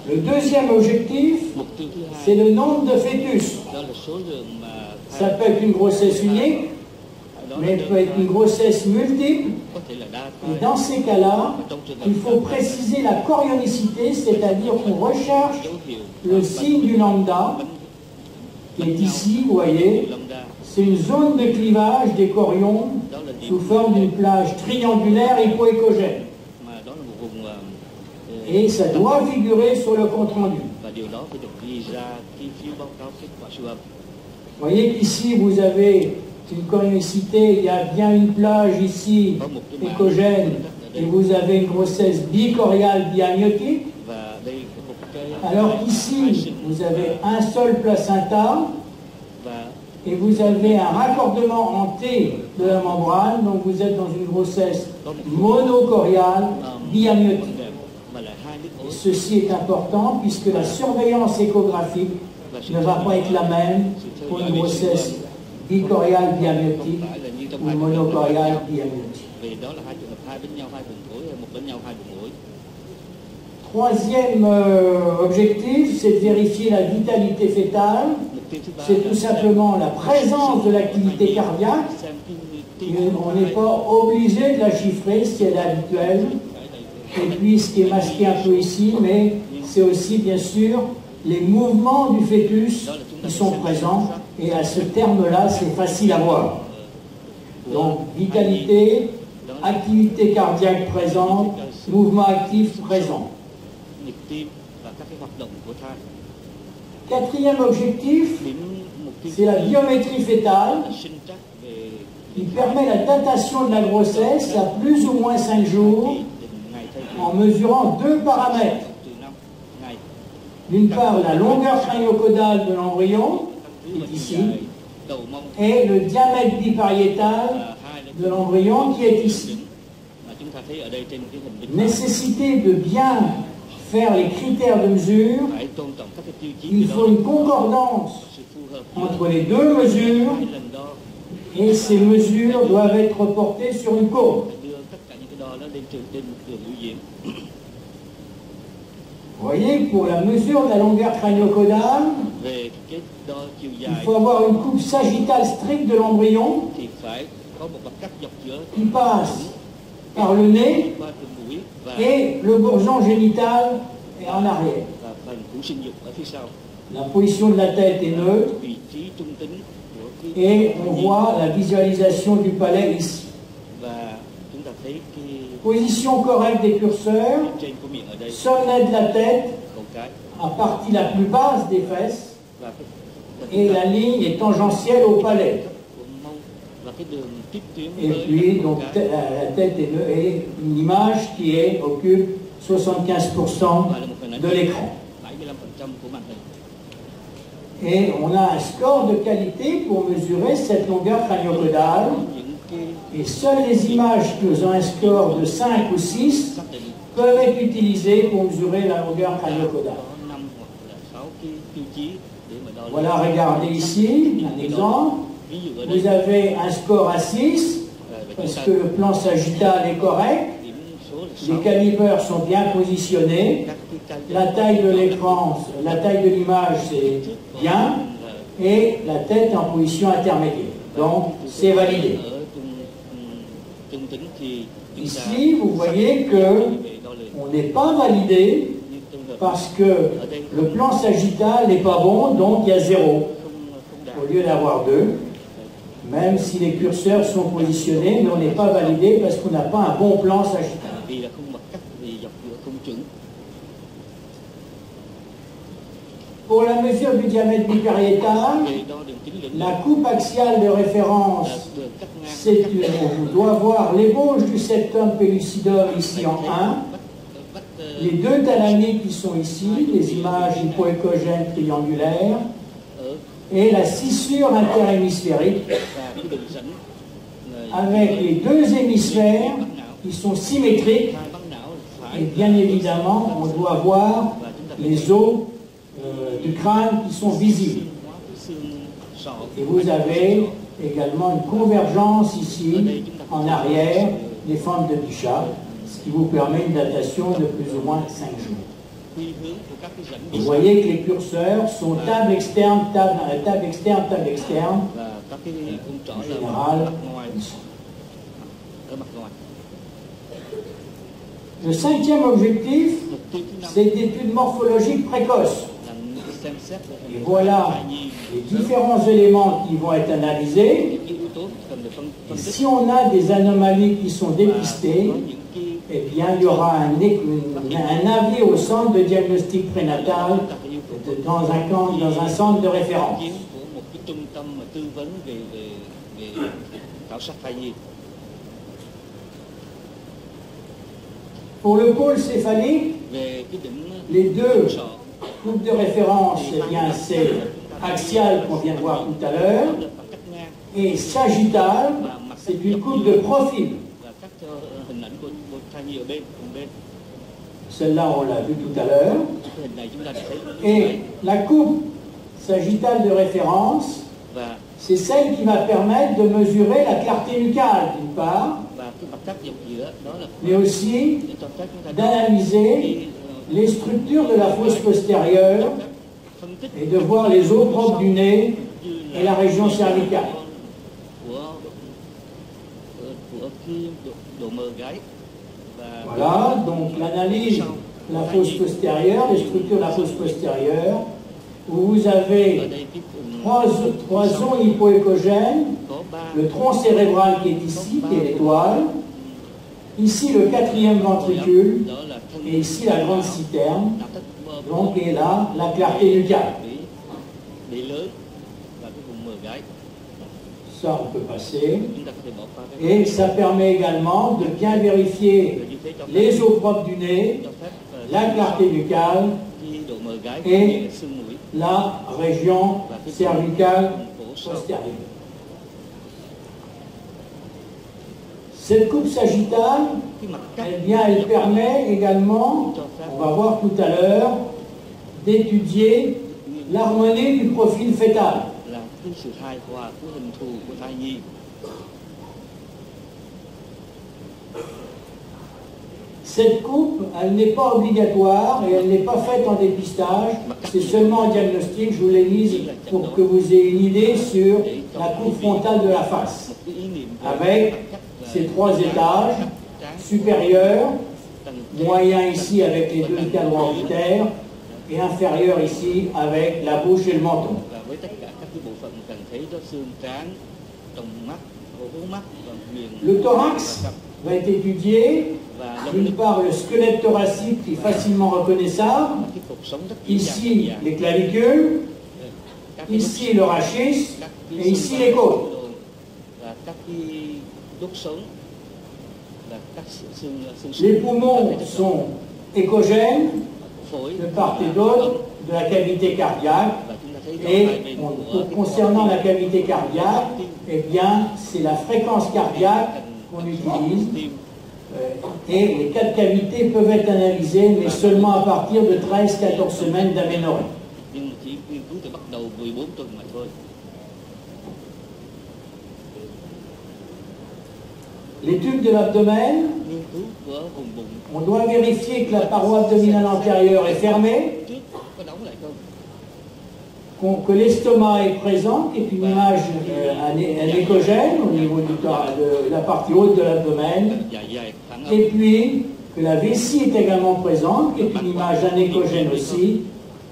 Le deuxième objectif, c'est le nombre de fœtus. Ça peut être une grossesse unique, mais peut être une grossesse multiple. Et dans ces cas-là, il faut préciser la chorionicité, c'est-à-dire qu'on recherche le signe du lambda, qui est ici, vous voyez. C'est une zone de clivage des chorions sous forme d'une plage triangulaire hypoécogène. Et ça doit figurer sur le compte-rendu. Vous voyez qu'ici, vous avez une chorionicité, il y a bien une plage ici, écogène, et vous avez une grossesse bicoriale biamniotique. Alors qu'ici, vous avez un seul placenta, et vous avez un raccordement en T de la membrane, donc vous êtes dans une grossesse monocoriale biamniotique. Et ceci est important puisque la surveillance échographique ne va pas être la même pour une grossesse bicoriale biamniotique ou monocoriale biamniotique. Troisième objectif, c'est de vérifier la vitalité fœtale. C'est tout simplement la présence de l'activité cardiaque. On n'est pas obligé de la chiffrer si elle est habituelle. Et puis ce qui est masqué un peu ici, mais c'est aussi bien sûr les mouvements du fœtus qui sont présents. Et à ce terme-là, c'est facile à voir. Donc vitalité, activité cardiaque présente, mouvement actif présent. Quatrième objectif, c'est la biométrie fœtale qui permet la datation de la grossesse à plus ou moins 5 jours en mesurant deux paramètres. D'une part, la longueur crânio-caudale de l'embryon, qui est ici, et le diamètre bipariétal de l'embryon, qui est ici. Nécessité de bien faire les critères de mesure, il faut une concordance entre les deux mesures, et ces mesures doivent être portées sur une courbe. Vous voyez, pour la mesure de la longueur crânio-caudale, il faut avoir une coupe sagittale stricte de l'embryon qui passe par le nez et le bourgeon génital est en arrière. La position de la tête est neutre et on voit la visualisation du palais ici. Position correcte des curseurs, sommet de la tête à partie la plus basse des fesses et la ligne est tangentielle au palais. Et puis donc la tête est une image qui occupe 75% de l'écran. Et on a un score de qualité pour mesurer cette longueur crânio-caudale. Et seules les images qui ont un score de 5 ou 6 peuvent être utilisées pour mesurer la longueur crânio-caudale. Voilà, regardez ici, un exemple. Vous avez un score à 6, parce que le plan sagittal est correct, les calibres sont bien positionnés, la taille de l'écran, la taille de l'image, c'est bien, et la tête est en position intermédiaire. Donc, c'est validé. Ici, vous voyez qu'on n'est pas validé parce que le plan sagittal n'est pas bon, donc il y a 0 au lieu d'avoir 2, même si les curseurs sont positionnés, mais on n'est pas validé parce qu'on n'a pas un bon plan sagittal. Pour la mesure du diamètre bipariétal, la coupe axiale de référence, on doit voir l'ébauche du septum pellucidum ici en 1, les deux thalamiques qui sont ici, les images hypoécogènes triangulaires, et la scissure interhémisphérique, avec les deux hémisphères qui sont symétriques, et bien évidemment, on doit voir les os du crâne qui sont visibles. Et vous avez également une convergence ici, en arrière, des fentes de Bichat, ce qui vous permet une datation de plus ou moins 5 jours. Vous voyez que les curseurs sont table externe, table externe, table externe. En général, le cinquième objectif, c'est l'étude morphologique précoce. Et voilà les différents éléments qui vont être analysés. Et si on a des anomalies qui sont dépistées, eh bien, il y aura un avis au centre de diagnostic prénatal dans un centre de référence. Pour le pôle céphalique, les deux coupes de référence, eh bien, c'est axial qu'on vient de voir tout à l'heure, et sagittal, c'est une coupe de profil. Celle-là, on l'a vu tout à l'heure. Et la coupe sagittale de référence, c'est celle qui va permettre de mesurer la clarté nucale, d'une part, mais aussi d'analyser les structures de la fosse postérieure et de voir les os propres du nez et la région cervicale. Voilà, donc l'analyse de la fosse postérieure, les structures de la fosse postérieure, où vous avez trois zones hypoécogènes, le tronc cérébral qui est ici, qui est l'étoile, ici le quatrième ventricule, et ici la grande citerne, donc et là la clarté nucale. Ça, on peut passer. Et ça permet également de bien vérifier les os propres du nez, la clarté nucale et la région cervicale postérieure. Cette coupe sagittale, eh bien, elle permet également, on va voir tout à l'heure, d'étudier l'harmonie du profil fœtal. Cette coupe, elle n'est pas obligatoire et elle n'est pas faite en dépistage, c'est seulement en diagnostic, je vous l'ai mise pour que vous ayez une idée sur la coupe frontale de la face, avec ces trois étages, supérieur, moyen ici avec les deux cadrans orbitaires, et inférieur ici avec la bouche et le menton. Le thorax va être étudié, d'une part le squelette thoracique qui est facilement reconnaissable, ici les clavicules, ici le rachis et ici les côtes. Les poumons sont écogènes de part et d'autre de la cavité cardiaque. Et concernant la cavité cardiaque, eh bien, c'est la fréquence cardiaque qu'on utilise. Et les 4 cavités peuvent être analysées, mais seulement à partir de 13-14 semaines d'aménorrhée. L'étude de l'abdomen, on doit vérifier que la paroi abdominale antérieure est fermée, que l'estomac est présent, qui est une image anécogène au niveau de la partie haute de l'abdomen, et puis que la vessie est également présente, qui est une image anécogène aussi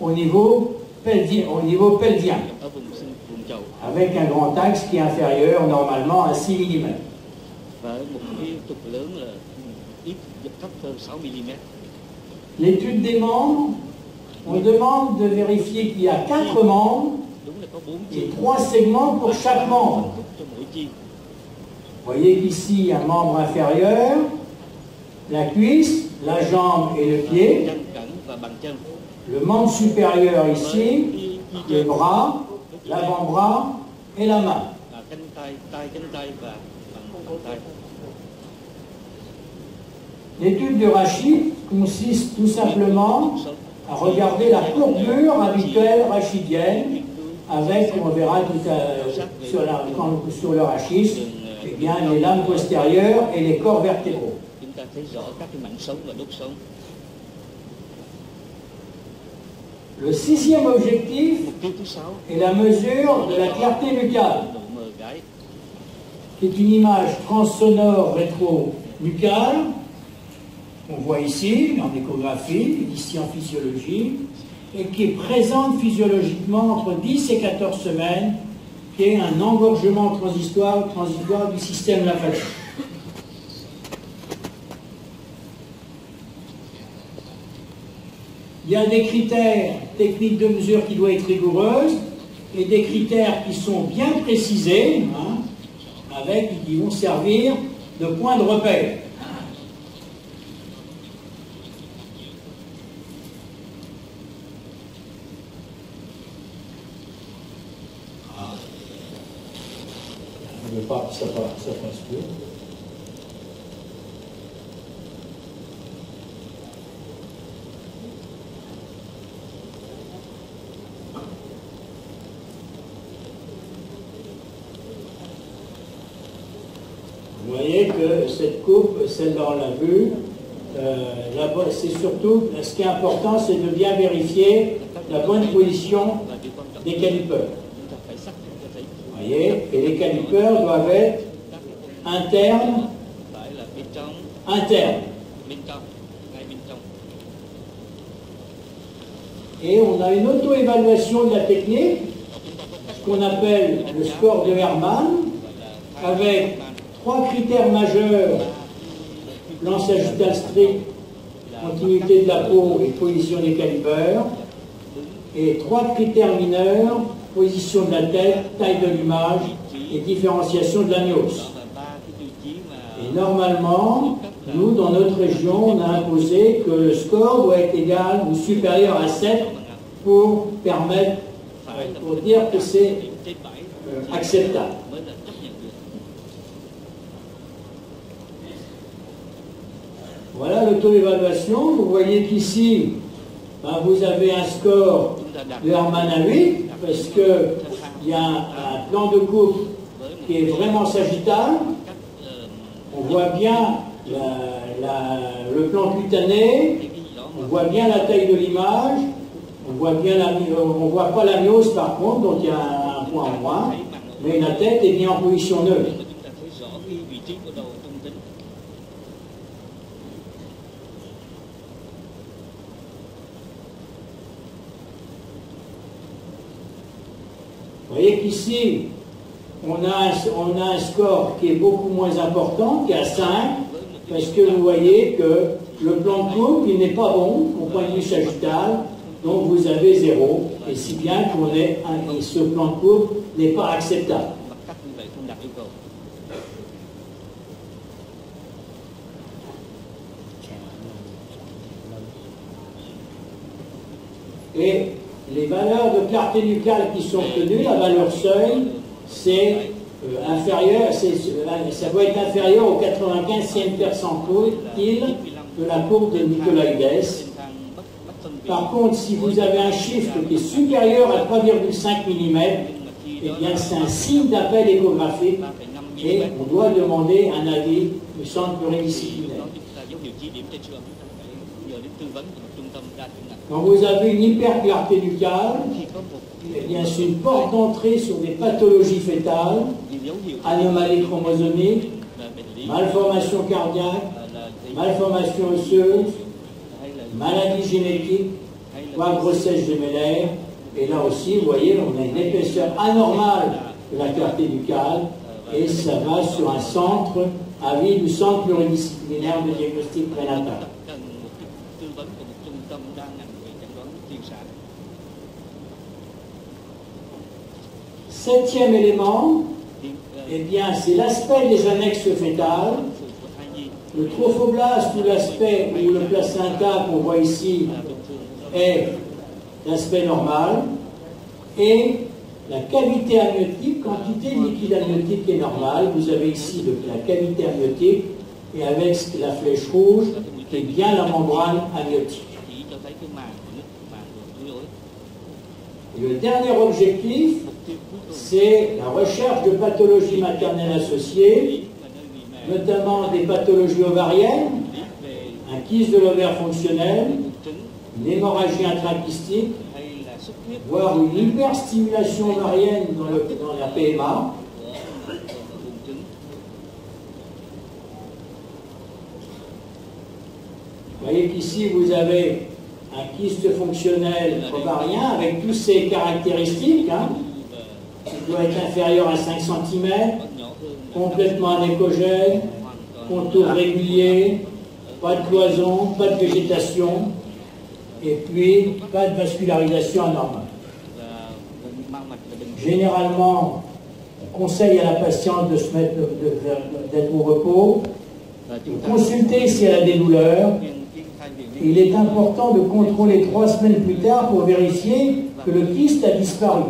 au niveau pelvien, avec un grand axe qui est inférieur normalement à 6 mm. L'étude des membres, on demande de vérifier qu'il y a 4 membres et 3 segments pour chaque membre. Vous voyez qu'ici, il y a un membre inférieur, la cuisse, la jambe et le pied, le membre supérieur ici, les bras, l'avant-bras et la main. L'étude du rachis consiste tout simplement à regarder la courbure habituelle rachidienne avec, on verra tout sur le rachis, eh bien, les lames postérieures et les corps vertébraux. Le sixième objectif est la mesure de la clarté nucale, qui est une image transsonore rétro-nucale, qu'on voit ici en échographie, ici en physiologie, et qui est présente physiologiquement entre 10 et 14 semaines, qui est un engorgement transitoire du système lymphatique. Il y a des critères techniques de mesure qui doivent être rigoureuses et des critères qui sont bien précisés, qui vont servir de point de repère. Je ne veux pas que ça passe plus. Vous voyez que cette coupe, celle-là on l'a vue, c'est surtout, ce qui est important, c'est de bien vérifier la bonne position des calipeurs. Vous voyez, et les calipeurs doivent être internes. Et on a une auto-évaluation de la technique, ce qu'on appelle le score de Hermann, avec 3 critères majeurs: plan sagittal strict, continuité de la peau et position des calipeurs, et 3 critères mineurs: position de la tête, taille de l'image et différenciation de l'anios. Et normalement, nous, dans notre région, on a imposé que le score doit être égal ou supérieur à 7 pour permettre, pour dire que c'est acceptable. Voilà l'auto-évaluation. Vous voyez qu'ici, vous avez un score de Hermann à 8, parce qu'il y a un plan de coupe qui est vraiment sagittal. On voit bien le plan cutané, on voit bien la taille de l'image, on voit pas la myose par contre, donc il y a un point en moins, mais la tête est bien en position neutre. Vous voyez qu'ici, on a un score qui est beaucoup moins important, qui est à 5, parce que vous voyez que le plan de coupe, il n'est pas bon au point de vue sagittal, donc vous avez 0, et si bien que ce plan de coupe n'est pas acceptable. Et les valeurs de clarté nucale qui sont obtenues, la valeur seuil, c'est inférieur, ça doit être inférieur au 95e percentile de la courbe de Nicolaïdes. Par contre, si vous avez un chiffre qui est supérieur à 3,5 mm, eh bien c'est un signe d'appel échographique et on doit demander un avis du centre pluridisciplinaire. Quand vous avez une hyperclarté nucale, eh bien c'est une porte d'entrée sur des pathologies fétales, anomalies chromosomiques, malformations cardiaques, malformations osseuses, maladies génétiques, voire grossesse gémellaire. Et là aussi, vous voyez, on a une épaisseur anormale de la clarté nucale et ça va sur un centre, avis du centre pluridisciplinaire de diagnostic prénatal. Septième élément, eh bien, c'est l'aspect des annexes fétales. Le trophoblaste ou l'aspect ou le placenta qu'on voit ici est l'aspect normal et la cavité amniotique, quantité de liquide amniotique est normale. Vous avez ici la cavité amniotique et avec la flèche rouge qui est bien la membrane amniotique. Et le dernier objectif, c'est la recherche de pathologies maternelles associées, notamment des pathologies ovariennes, un kyste de l'ovaire fonctionnel, une hémorragie intracystique voire une hyperstimulation ovarienne dans la PMA. Vous voyez qu'ici, vous avez un kyste fonctionnel ovarien avec toutes ses caractéristiques. Il doit être inférieur à 5 cm, complètement anécogène, contour régulier, pas de cloison, pas de végétation, et puis pas de vascularisation anormale. Généralement, on conseille à la patiente de se mettre d'être au repos, de consulter si elle a des douleurs. Il est important de contrôler 3 semaines plus tard pour vérifier que le kyste a disparu.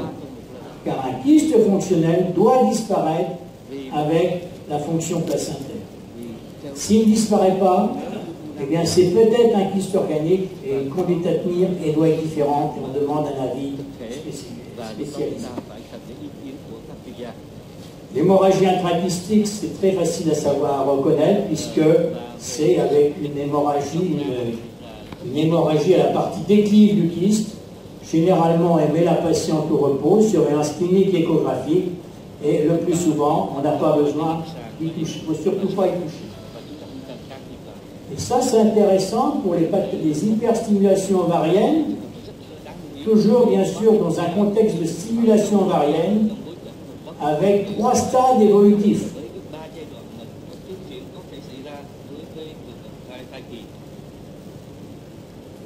Car un kyste fonctionnel doit disparaître avec la fonction placentaire. S'il ne disparaît pas, eh bien c'est peut-être un kyste organique et une conduite à tenir et doit être différente et on demande un avis spécialisé. L'hémorragie intrakystique, c'est très facile à savoir, à reconnaître, puisque c'est avec une hémorragie à la partie déclive du kyste. Généralement, on met la patiente au repos, surveillance clinique échographique, et le plus souvent, on n'a pas besoin d'y toucher. Il ne faut surtout pas y toucher. Et ça, c'est intéressant pour les hyperstimulations ovariennes, toujours bien sûr dans un contexte de stimulation ovarienne, avec 3 stades évolutifs.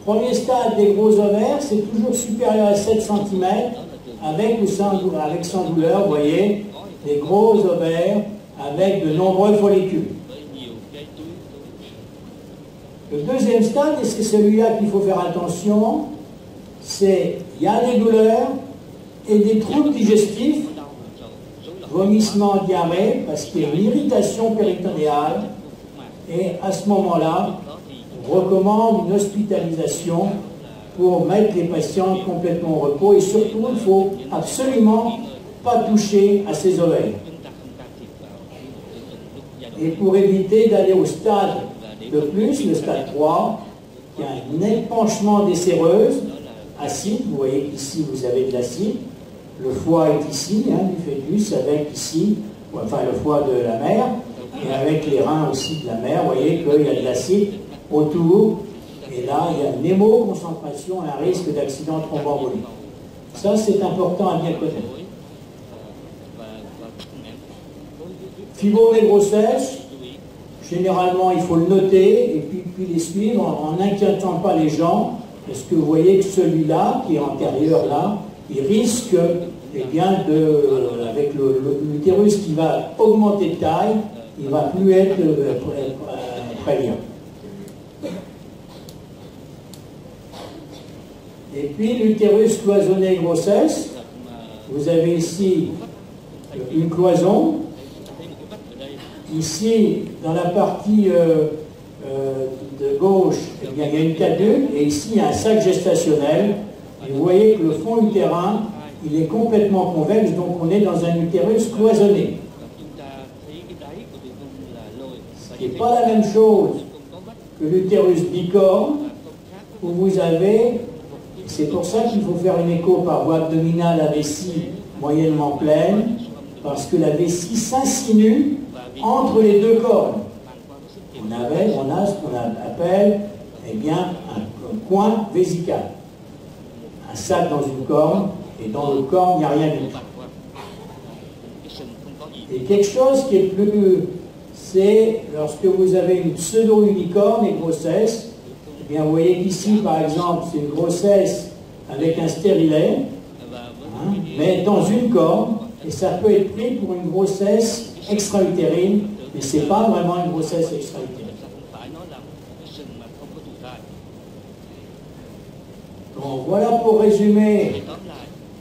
Premier stade des gros ovaires, c'est toujours supérieur à 7 cm, avec ou sans douleur, vous voyez, des gros ovaires avec de nombreux follicules. Le deuxième stade, et c'est celui-là qu'il faut faire attention, c'est il y a des douleurs et des troubles digestifs, vomissements, diarrhée, parce qu'il y a une irritation péritonéale, et à ce moment-là, on recommande une hospitalisation pour mettre les patients complètement au repos, et surtout, il ne faut absolument pas toucher à ces ovaires. Et pour éviter d'aller au stade de plus, le stade 3, qui a un épanchement des séreuses, acide, vous voyez qu'ici vous avez de l'acide, le foie est ici, du fœtus, avec ici, enfin le foie de la mère, et avec les reins aussi de la mère, vous voyez qu'il y a de l'acide autour, et là il y a une hémoconcentration et un risque d'accident thromboembolique. Ça c'est important à bien connaître. Fibro des grossesses, généralement il faut le noter, et puis les suivre en n'inquiétant pas les gens, parce que vous voyez que celui-là, qui est antérieur là, il risque, eh bien, avec l'utérus qui va augmenter de taille, il ne va plus être prévient. Et puis l'utérus cloisonné grossesse, vous avez ici une cloison. Ici, dans la partie de gauche, eh bien, il y a une cadule, et ici, il y a un sac gestationnel. Et vous voyez que le fond utérin, il est complètement convexe, donc on est dans un utérus cloisonné. Ce n'est pas la même chose que l'utérus bicorne, où vous avez, c'est pour ça qu'il faut faire une écho par voie abdominale à vessie moyennement pleine, parce que la vessie s'insinue entre les deux cornes. On a ce qu'on appelle, eh bien, un coin vésical. Un sac dans une corne, et dans le corne, il n'y a rien du tout. Et quelque chose qui est plus... c'est lorsque vous avez une pseudo-unicorne et grossesse, eh bien, vous voyez qu'ici, par exemple, c'est une grossesse avec un stérilet, mais dans une corne, et ça peut être pris pour une grossesse extra-utérine, mais ce n'est pas vraiment une grossesse extra-utérine. Bon, voilà pour résumer.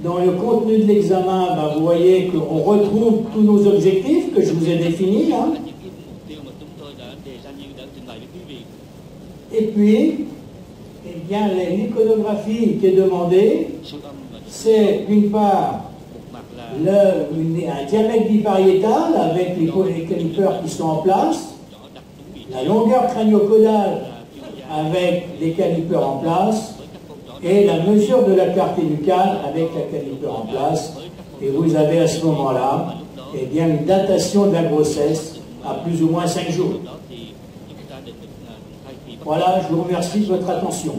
Dans le contenu de l'examen, vous voyez qu'on retrouve tous nos objectifs que je vous ai définis. Et puis, eh bien, l'iconographie qui est demandée, c'est d'une part un diamètre bipariétal avec les calipers qui sont en place, la longueur crânio-caudale avec les calipers en place, et la mesure de la clarté du cadre avec la caliper en place. Et vous avez à ce moment-là eh bien, une datation de la grossesse à plus ou moins 5 jours. Voilà, je vous remercie de votre attention.